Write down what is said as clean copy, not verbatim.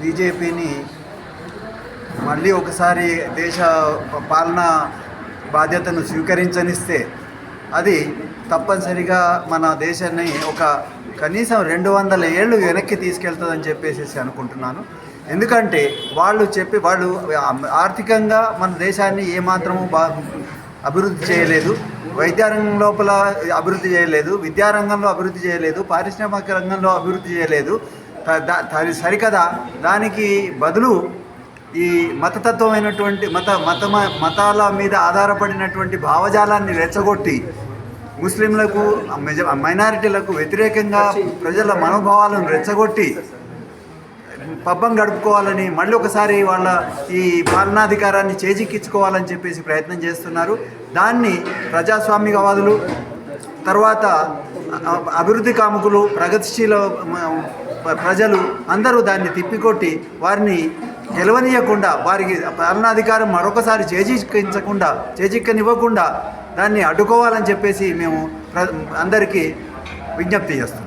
బీజేపీని మళ్ళీ ఒకసారి దేశ పాలన బాధ్యతను స్వీకరించనిస్తే అది తప్పనిసరిగా మన దేశాన్ని ఒక కనీసం 200 ఏళ్ళు వెనక్కి తీసుకెళ్తుందని చెప్పేసి అనుకుంటున్నాను. ఎందుకంటే వాళ్ళు ఆర్థికంగా మన దేశాన్ని ఏమాత్రము అభివృద్ధి చేయలేదు, వైద్యరంగం లోపల అభివృద్ధి చేయలేదు, విద్యారంగంలో అభివృద్ధి చేయలేదు, పారిశ్రామిక రంగంలో అభివృద్ధి చేయలేదు. సరికదా దానికి బదులు ఈ మతతత్వమైనటువంటి మతాల మీద ఆధారపడినటువంటి భావజాలాన్ని రెచ్చగొట్టి ముస్లింలకు మైనారిటీలకు వ్యతిరేకంగా ప్రజల మనోభావాలను రెచ్చగొట్టి పబ్బం గడుపుకోవాలని మళ్ళీ ఒకసారి వాళ్ళ ఈ పాలనాధికారాన్ని చేజిక్కించుకోవాలని చెప్పేసి ప్రయత్నం చేస్తున్నారు. దాన్ని ప్రజాస్వామికవాదులు, తర్వాత అభివృద్ధి కాముకులు, ప్రగతిశీల ప్రజలు అందరూ దాన్ని తిప్పికొట్టి వారిని గెలవనీయకుండా, వారికి పాలనాధికారం మరొకసారి చేజిక్కనివ్వకుండా దాన్ని అడ్డుకోవాలని చెప్పేసి మేము అందరికీ విజ్ఞప్తి చేస్తున్నాం.